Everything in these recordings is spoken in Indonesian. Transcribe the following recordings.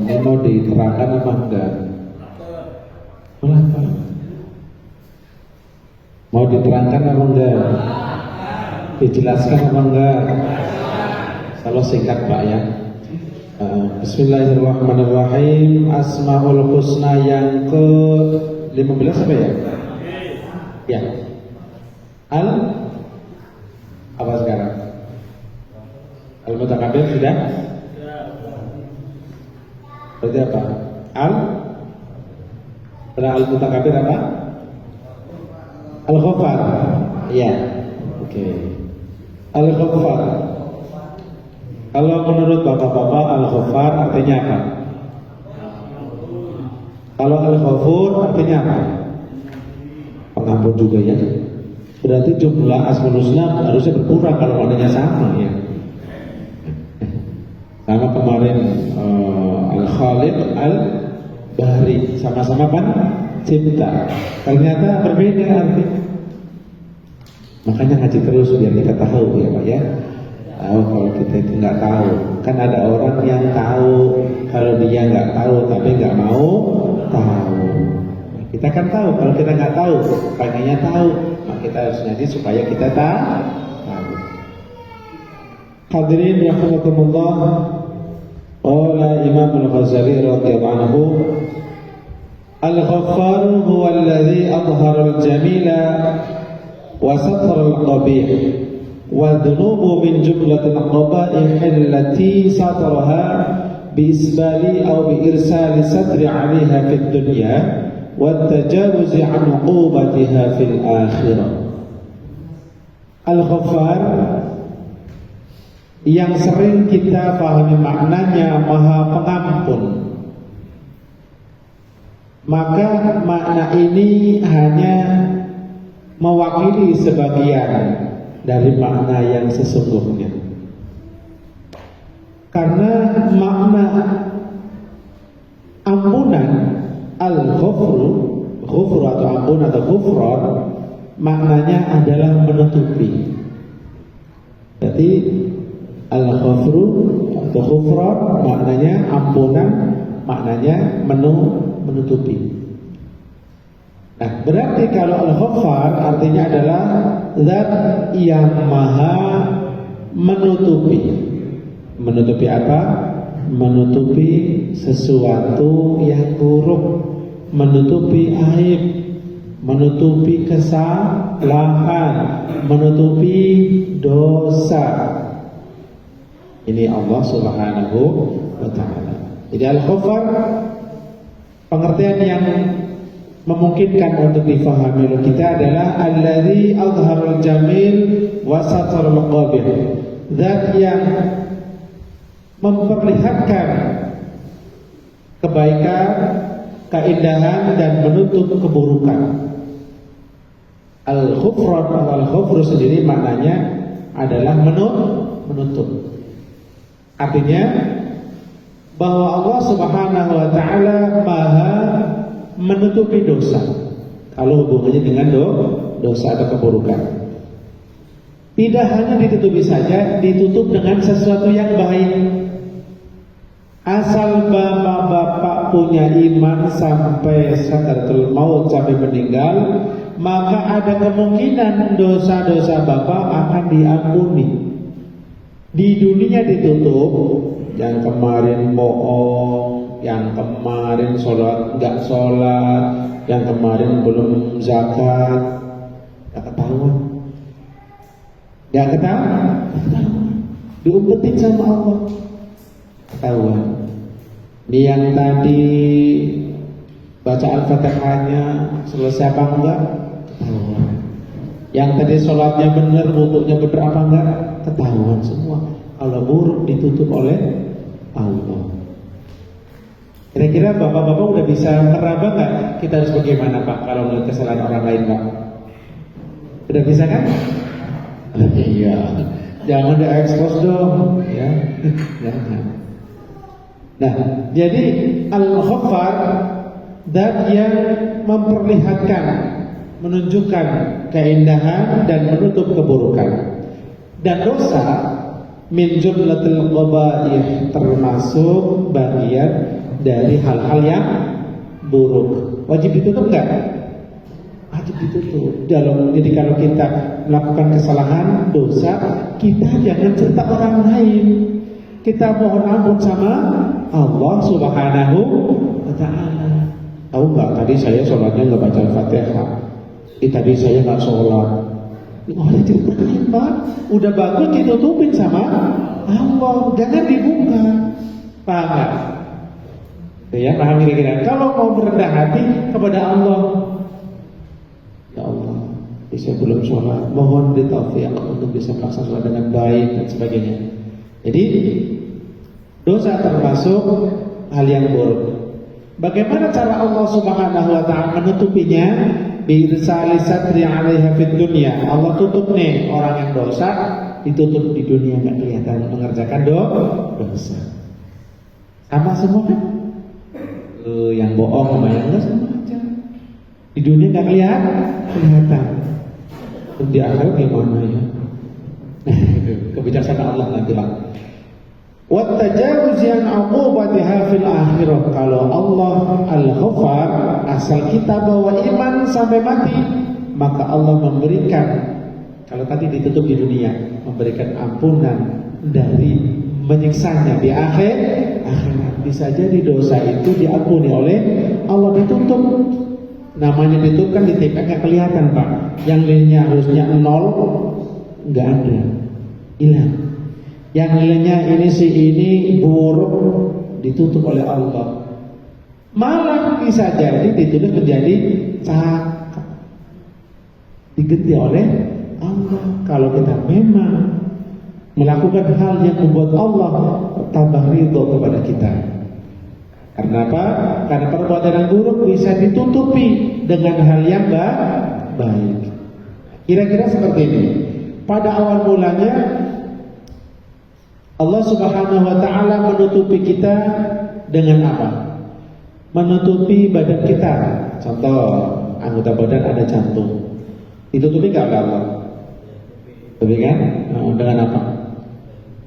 Ini mau diterangkan apa enggak? Kenapa? Mau diterangkan apa enggak? Dijelaskan apa enggak? Kalau singkat Pak ya. Bismillahirrahmanirrahim. Asmaul Husna yang ke 15 apa ya? Ya. Apa sekarang? Al-Mutakabir sudah? Berarti apa? Setelah Al-Mutakabir apa? Al-Ghaffar. Iya. Oke. Al-Ghaffar. Kalau menurut bapak-bapak Al-Ghaffar artinya apa? Kalau Al-Ghafur artinya apa? Pengampun juga ya. Berarti jumlah asmaul husna harusnya berkurang kalau maknanya sama ya. Sama kemarin Al-Khalid, Al-Bahri, sama-sama kan cipta. Ternyata berbeda arti. Makanya ngaji terus biar kita tahu ya Pak ya. Tahu kalau kita itu nggak tahu. Kan ada orang yang tahu kalau dia nggak tahu tapi nggak mau tahu. Kita kan tahu kalau kita nggak tahu, pengennya tahu, maka kita harus ngaji supaya kita tahu. Hadirin rahimakumullah. Qala Imam Al-Ghazali radhiyallahu anhu, Al-Ghaffar huwa alladhi adhara al-jamila wa satara al-qabih wa dhunubu min jumlatil qaba'ih allati sataraha bi isbali aw bi irsali satri 'alayha fid dunya wa tajawuz 'an 'uqubatiha fil akhirah. Al-Ghaffar yang sering kita pahami maknanya Maha Pengampun, maka makna ini hanya mewakili sebagian dari makna yang sesungguhnya. Karena makna ampunan Al-Ghafur atau ampun atau ghufran maknanya adalah menutupi. Jadi Al-Ghafru atau ghufran maknanya ampunan, maknanya menutupi. Nah, berarti kalau Al-Ghaffar artinya adalah zat yang maha menutupi. Menutupi apa? Menutupi sesuatu yang buruk, menutupi aib, menutupi kesalahan, menutupi dosa. Ini Allah Subhanahu wa ta'ala. Jadi Al-Ghaffar pengertian yang memungkinkan untuk difahami oleh kita adalah alladzi azharul jamil wa satarul qabih. Zat yang memperlihatkan kebaikan, keindahan dan menutup keburukan. Al-Ghufran atau Al-Ghafur sendiri maknanya adalah menutup. Artinya bahwa Allah Subhanahu wa ta'ala maha menutupi dosa kalau hubungannya dengan dosa atau keburukan. Tidak hanya ditutupi saja, ditutup dengan sesuatu yang baik. Asal bapak-bapak punya iman sampai sakaratul maut, sampai meninggal, maka ada kemungkinan dosa-dosa bapak akan diampuni. Di dunia ditutup, yang kemarin bohong, yang kemarin sholat nggak sholat, yang kemarin belum zakat, nggak ketahuan, diumpetin sama Allah, ketahuan. Ini yang tadi baca Al-Fatihahnya selesai apa enggak, ketahuan. Yang tadi sholatnya benar, wudhunya benar apa enggak, ketahuan semua. Kalau buruk ditutup oleh Allah. Kira-kira bapak-bapak udah bisa meraba nggak? Kita harus bagaimana Pak kalau melihat kesalahan orang lain Pak? Udah bisa kan? Iya. Jangan diekspos dong, ya. Jangan. Nah, jadi Al-Ghaffar zat yang memperlihatkan, menunjukkan keindahan dan menutup keburukan. Dan dosa min jumlatil qaba'ih termasuk bagian dari hal-hal yang buruk. Wajib ditutup enggak? Wajib ditutup. Jadi kalau kita melakukan kesalahan, dosa, kita jangan cerita orang lain. Kita mohon ampun sama Allah Subhanahu wa Ta'ala. Tahu nggak, tadi saya sholatnya nggak baca Al-Fatihah. Tadi saya nggak sholat. Oleh diceritain, Pak. Udah bagus ditutupin sama Allah, jangan dibuka. Paham nggak? Ya, paham kira-kira. Kalau mau berendah hati kepada Allah, ya Allah, saya belum sholat, mohon ditaufiq untuk bisa melaksanakan sholat dengan baik dan sebagainya. Jadi dosa termasuk hal yang buruk. Bagaimana cara Allah Subhanahu wa Ta'ala menutupinya? Birsali satri 'alaiha fid dunya. Allah tutup nih orang yang dosa, ditutup di dunia, enggak kelihatan mengerjakan dosa. Sama semua kan? Yang bohong sama yang enggak sama aja. Di dunia enggak kelihatan. Di akhirat gimana ya? Kebijaksanaan Allah nanti Bang. Wa tajawuz an 'uqubatiha fil akhirah. Kalau Allah Al-Ghaffar, asal kita bawa iman sampai mati, maka Allah memberikan, kalau tadi ditutup di dunia, memberikan ampunan dari menyiksanya di akhirat. Bisa jadi dosa itu diampuni oleh Allah, ditutup. Namanya ditutup kan, di tipenya kelihatan Pak. Yang nilainya harusnya 0 enggak ada, hilang. Yang nilainya ini buruk, ditutup oleh Allah. Malah bisa jadi ditulis menjadi cakep, diganti oleh Allah. Kalau kita memang melakukan hal yang membuat Allah tambah ridho kepada kita. Karena apa? Karena perbuatan yang buruk bisa ditutupi dengan hal yang baik. Kira-kira seperti ini. Pada awal mulanya Allah Subhanahu wa Ta'ala menutupi kita dengan apa? Menutupi badan kita. Contoh, anggota badan ada jantung, ditutupi nggak oleh Allah? Tutupi kan? Dengan apa?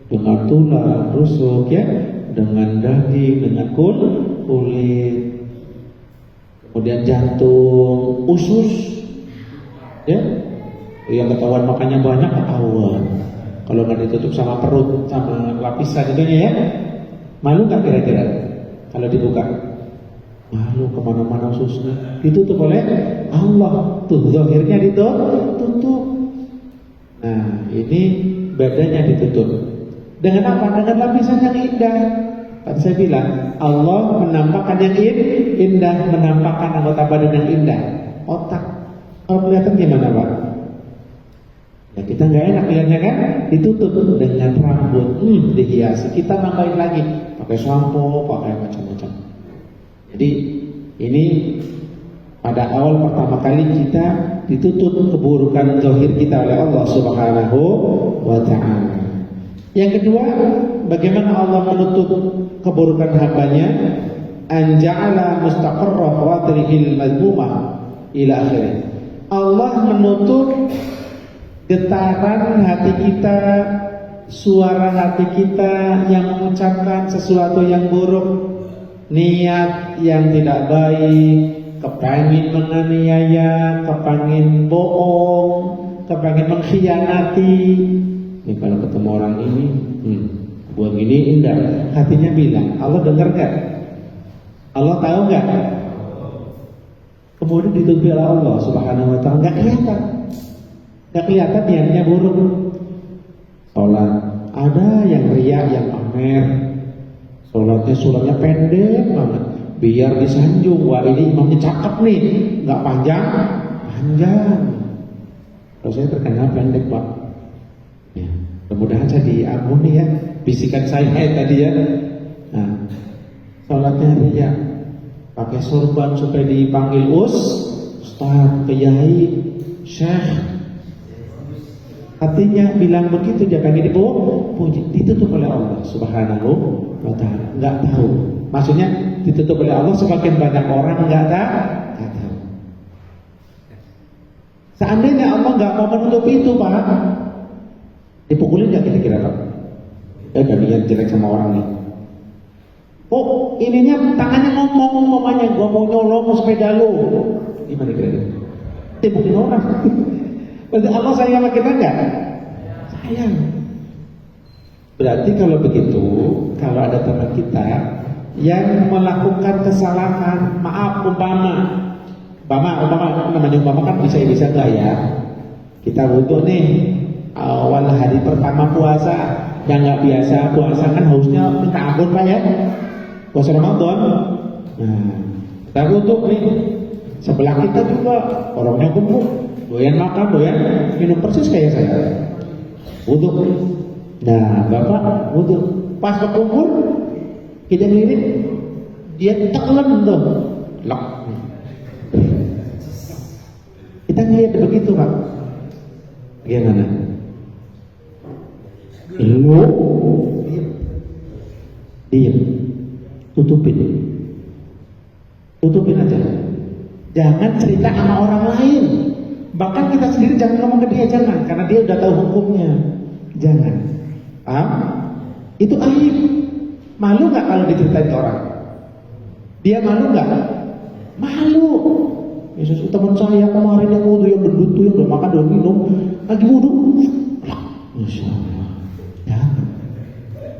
Dengan tulang rusuk ya, dengan daging, dengan kulit, kemudian jantung, usus, ya. Yang ketahuan makannya banyak ketahuan. Kalau nggak ditutup sama perut, sama lapisan itu ya, malu nggak kira-kira kalau dibuka? Malu, kemana-mana ususnya ditutup oleh Allah. Tuh zahirnya ditutup. Nah ini badannya ditutup. Dengan apa? Dengan lapisan yang indah. Tadi saya bilang Allah menampakkan yang indah, menampakkan anggota badan yang indah. Otak, kalau kelihatan gimana Pak? Ya kita nggak enak lihatnya kan, ditutup dengan rambut, dihiasi. Kita nambahin lagi, pakai sampo, pakai macam-macam. Jadi ini pada awal pertama kali kita ditutup keburukan zahir kita oleh Allah Subhanahu wa Ta'ala. Yang kedua, bagaimana Allah menutup keburukan hambanya? Anja'ala mustaqarra khawatirihil madmumah ila akhirih. Allah menutup getaran hati kita, suara hati kita yang mengucapkan sesuatu yang buruk, niat yang tidak baik, kepangin menganiaya, kepangin bohong, kepangin mengkhianati. Ini kalau ketemu orang ini, buat gini indah, hatinya bilang, Allah dengar gak? Allah tahu gak? Kemudian ditutupi oleh Allah Subhanahu wa Ta'ala, gak kelihatan. Gak kelihatan niatnya buruk. Sholat, ada yang riak, yang pamer. Sholatnya pendek banget, biar disanjung. Wah ini imamnya cakep nih, gak panjang. Kalau saya terkenal pendek Pak ya, mudah-mudahan saya diampuni ya bisikan saya tadi ya. Nah, sholatnya riak, pakai sorban supaya dipanggil Ustaz, Kiai, Syekh. Hatinya bilang begitu, dia pengen dipuji, ditutup oleh Allah Subhanahu wa Ta'ala. Nggak tahu, maksudnya ditutup oleh Allah. Semakin banyak orang nggak tahu. Seandainya Allah nggak mau menutup itu Pak, dipukulin nggak kira-kira Pak? Kalian jelek sama orang nih, Oh, ininya tangannya ngomong, umpamanya gua mau nyolong sepeda lu. Gimana kira-kira? Timbulin orang. Berarti Allah sayang sama kita enggak? Sayang. Berarti kalau begitu, kalau ada teman kita yang melakukan kesalahan, maaf umpama namanya kan bisa enggak ya? Kita butuh nih awal hari pertama puasa, yang nggak biasa puasa kan harusnya minta ampun Pak ya, puasa Ramadan. Nah, kita butuh nih sebelah kita juga orangnya gemuk, doyan makan, doyan minum persis kayak saya. Butuh. Nah, Bapak butuh pas berkumpul kita ngelirik dia telan tuh, lok. Kita ngeliat begitu Pak. Gimana? Lu diam, tutupin aja. Jangan cerita sama orang lain. Bahkan kita sendiri jangan ngomong ke dia, jangan, karena dia udah tahu hukumnya. Jangan. Itu aib. Malu nggak kalau diceritain ke orang? Dia malu nggak? Malu. Yesus, teman saya kemarin yang wudu, yang gendut tuh, yang udah makan, udah minum, lagi wudu. Masya Allah. Ya.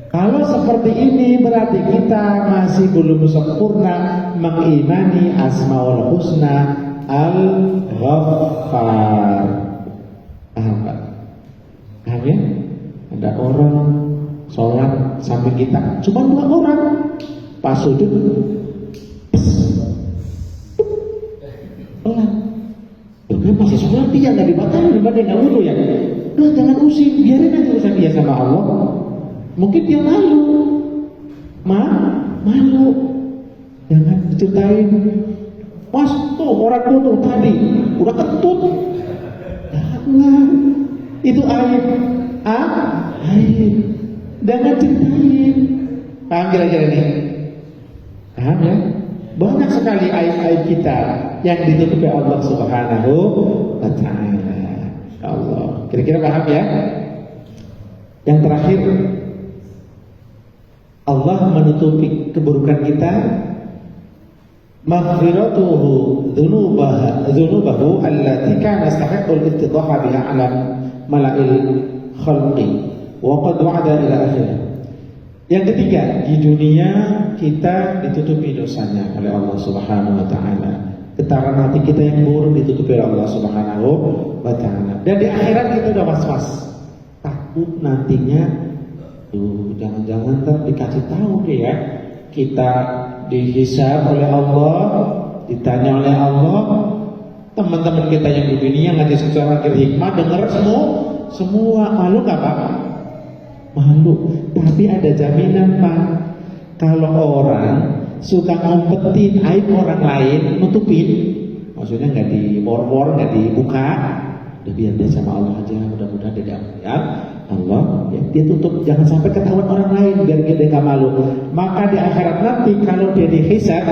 Kalau seperti ini berarti kita masih belum sempurna mengimani Asmaul Husna Al-Ghaffar. Paham Pak? Paham ya? Ada orang sholat samping kita, cuma 2 orang. Pas sujud pelan. Kan masih sholat dia nggak dibatalin, dia nggak wudu ya. Udah jangan usik, biarin aja urusan dia sama Allah. Mungkin dia malu, malu. Jangan diceritain. Mas tuh orang tuh tadi udah kentut. Jangan. Itu aib. Aib. Jangan ceritain. Paham kira-kira nih? Paham ya? Banyak sekali aib-aib kita yang ditutupi Allah Subhanahu wa Ta'ala. Allah. Kira-kira paham ya? Yang terakhir, Allah menutupi keburukan kita, maghfiratuhu dzunubahu allati kana yastahiqqu al-ittidaha biha 'ala mala'il khalqi wa qad wa'ada ila akhirih. Yang ketiga, di dunia kita ditutupi dosanya oleh Allah Subhanahu wa Ta'ala. Getaran hati kita yang buruk ditutupi oleh Allah Subhanahu wa Ta'ala. Dan di akhirat kita udah was-was, takut nantinya tuh jangan-jangan dikasih tahu deh ya, kita dihisab oleh Allah, ditanya oleh Allah. Teman-teman kita yang di dunia ngaji secara hikmah dengar semua malu nggak Pak? Malu. Tapi ada jaminan Pak, kalau orang suka ngumpetin aib orang lain, nutupin, maksudnya nggak dibor-bor, nggak dibuka, udah biar dia sama Allah aja, mudah-mudahan dia ya Allah, ya, dia tutup, jangan sampai ketahuan orang lain, biar dia nggak malu. Maka di akhirat nanti kalau dia dihisab,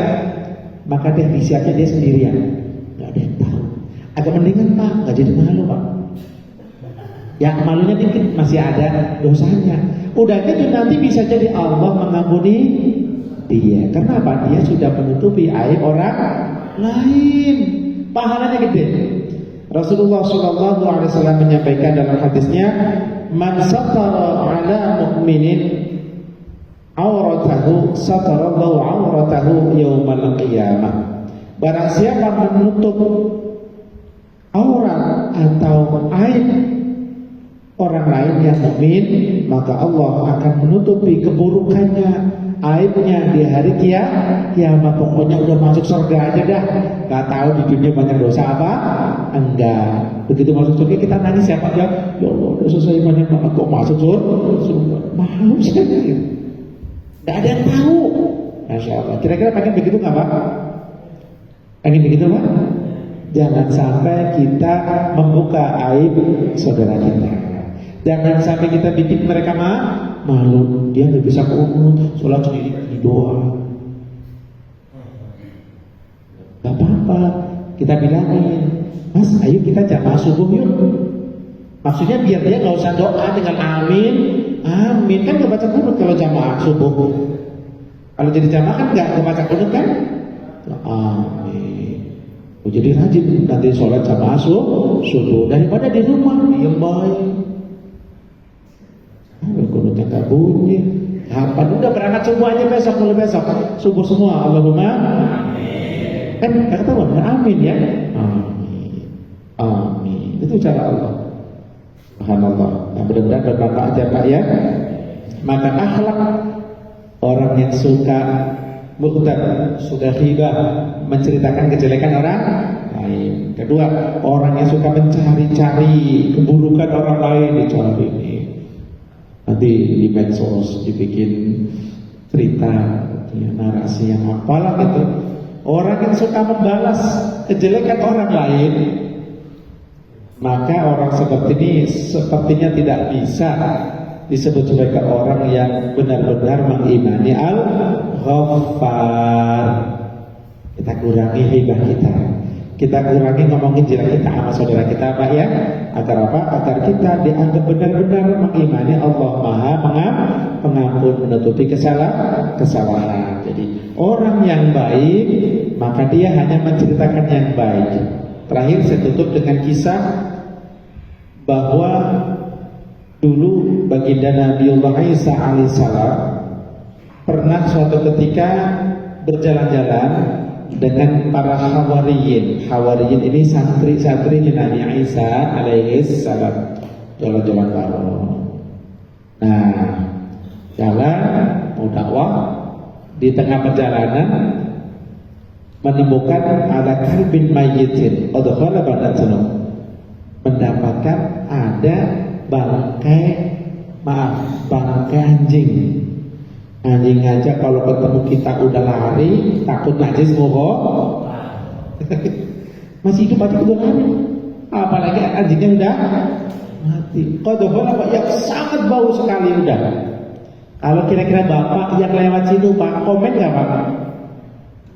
maka dia hisabnya dia sendirian, nggak ada yang tahu. Agak mendingan Pak, nggak jadi malu Pak. Yang malunya dikit masih ada dosanya. Udah gitu nanti bisa jadi Allah mengampuni dia. Kenapa? Dia sudah menutupi aib orang lain. Pahalanya gede. Rasulullah SAW menyampaikan dalam hadisnya, man satara ala mu'minin auratahu satarallahu auratahu yaumal qiyamah. Barang siapa menutup aurat atau aib orang lain yang mukmin, maka Allah akan menutupi keburukannya, aibnya di hari kiamat. Pokoknya udah masuk surga aja dah. Gak tahu di dunia banyak dosa apa? Enggak. Begitu masuk surga kita nangis siapa ya? Ya Allah, dosa saya banyak banget kok masuk surga. Malu sekali. Gak ada yang tahu. Masya Allah. Kira-kira pengen begitu nggak Pak? Pengen begitu Pak? Jangan sampai kita membuka aib saudara kita. Jangan sampai kita bikin mereka malu. Dia nggak bisa kunut, sholat sendiri doa. Gak apa-apa, kita bilangin, Mas, ayo kita jamaah subuh yuk. Maksudnya biar dia nggak usah doa dengan amin, amin kan nggak baca kunut kalau jamaah subuh. Kalau jadi jamaah kan nggak baca kunut kan? Amin. Oh, jadi rajin nanti sholat jamaah subuh daripada di rumah yang baik. Kunutnya nggak bunyi. Apa udah berangkat subuh aja besok, mulai besok subuh semua. Allahumma amin. Kan kata benar amin ya. Amin. Amin. Itu cara Allah. Subhanallah. Nah, mudah-mudahan bermanfaat aja Pak ya. Maka akhlak orang yang suka mukhtar, suka ghibah, menceritakan kejelekan orang lain. Kedua, orang yang suka mencari-cari keburukan orang lain, dicari ini. Nanti di medsos dibikin cerita, ya, narasi yang apalah gitu. Orang yang suka membalas kejelekan orang lain, maka orang seperti ini sepertinya tidak bisa disebut sebagai orang yang benar-benar mengimani Al-Ghaffar. Kita kurangi hibah kita kurangi ngomongin jelek kita sama saudara kita Pak ya. Agar apa? Agar kita dianggap benar-benar mengimani Allah Maha Pengampun, menutupi kesalahan. Jadi orang yang baik maka dia hanya menceritakan yang baik. Terakhir saya tutup dengan kisah bahwa dulu baginda Nabiullah Isa alaihissalam pernah suatu ketika berjalan-jalan dengan para hawariyin. Hawariyin ini santri-santri Nabi Isa alaihissalam, jalan-jalan bareng. Nah, jalan mau dakwah, di tengah perjalanan menemukan ada kalbin mayyitin adkhala badan, mendapatkan ada bangkai anjing. Anjing aja kalau ketemu kita udah lari, takut najis ngobrol. Masih hidup aja udah lari. Apalagi anjingnya udah mati. Kodokon apa? Ya sangat bau sekali udah. Kalau kira-kira bapak yang lewat situ Pak, komen nggak Pak?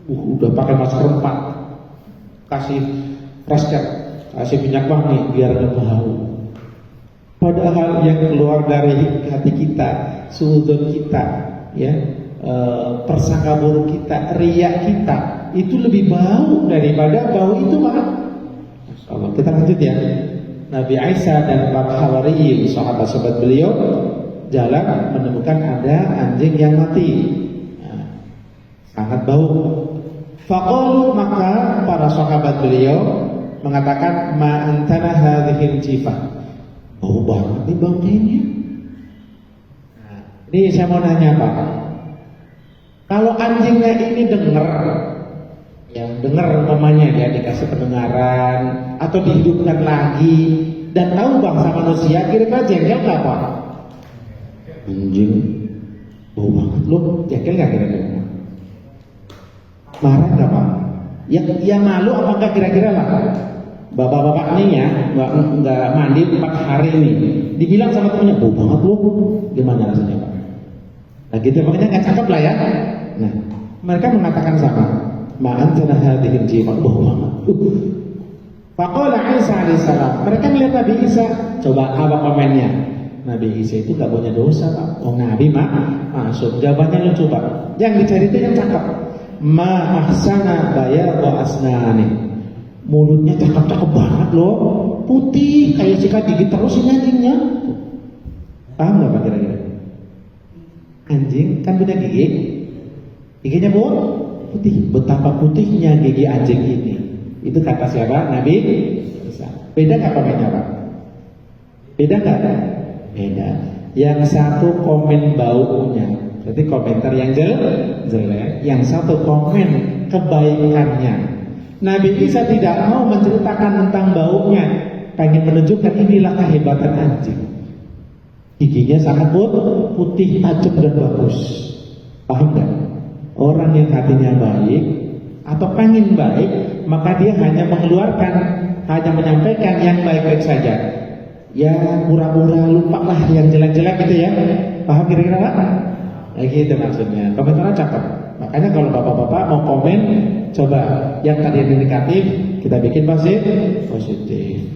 Udah pakai masker 4, kasih rasker, kasih minyak wangi biar nggak bau. Padahal yang keluar dari hati kita, sudut kita, ya, persangka buruk kita, riak kita, itu lebih bau daripada bau itu Pak. Insyaallah. Kita lanjut ya. Nabi Isa dan para hawariyin, sahabat-sahabat beliau, jalan menemukan ada anjing yang mati. Nah, sangat bau. Faqalu, maka para sahabat beliau mengatakan ma antana hadhil jifah. Bau banget nih bangkainya. Nah, ini saya mau nanya Pak, kalau anjingnya ini dengar, yang dengar umpamanya ya dikasih pendengaran atau dihidupkan lagi dan tahu bangsa manusia, kira-kira jengkel nggak Pak? Anjing bau banget loh, jengkel nggak kira-kira? Marah nggak Pak? Ya malu apa enggak kira-kira lah? Bapak-bapak nih ya, nggak mandi 4 hari nih, dibilang sama temennya, bau banget loh, gimana rasanya Pak? Nah gitu, makanya nggak cakep lah ya. Nah, mereka mengatakan sama, ma'an tanah hadihin jima, bau banget. Faqala Isa alaihissalam, mereka melihat Nabi Isa, coba apa komennya? Nabi Isa itu gak punya dosa Pak, oh Nabi masuk, jawabannya lucu Pak, yang dicari itu yang cakep. Ma ahsana bayadha asnani, mulutnya cakep-cakep banget loh, putih kayak sikat gigi terus ini anjingnya. Paham gak Pak kira-kira? Anjing kan punya gigi, giginya putih. Betapa putihnya gigi anjing ini. Itu kata siapa? Nabi Isa. Beda gak komennya Pak? Beda gak? Beda. Yang satu komen baunya, berarti komentar yang jelek. Yang satu komen kebaikannya. Nabi Isa tidak mau menceritakan tentang baunya, pengen menunjukkan inilah kehebatan anjing. Giginya sangat putih, tajam dan bagus. Paham gak? Orang yang hatinya baik atau pengen baik, maka dia hanya menyampaikan yang baik-baik saja. Ya pura-pura lupa lah yang jelek-jelek gitu ya. Paham kira-kira Pak? Nah, gitu maksudnya. Komentarnya cakep. Makanya kalau bapak-bapak mau komen, coba yang tadi yang negatif kita bikin positif.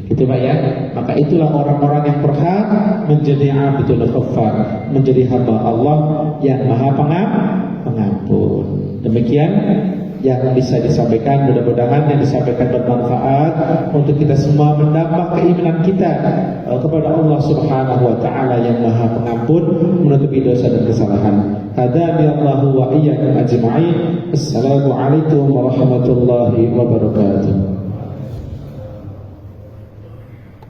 Gitu Pak ya. Maka itulah orang-orang yang berhak menjadi abdul ghaffar, menjadi hamba Allah yang Maha Pengampun. Demikian yang bisa disampaikan, mudah-mudahan yang disampaikan bermanfaat untuk kita semua, menambah keimanan kita kepada Allah Subhanahu wa taala yang Maha Pengampun, menutupi dosa dan kesalahan. Hadani Allahu wa iyyakum ajma'in. Assalamualaikum warahmatullahi wabarakatuh.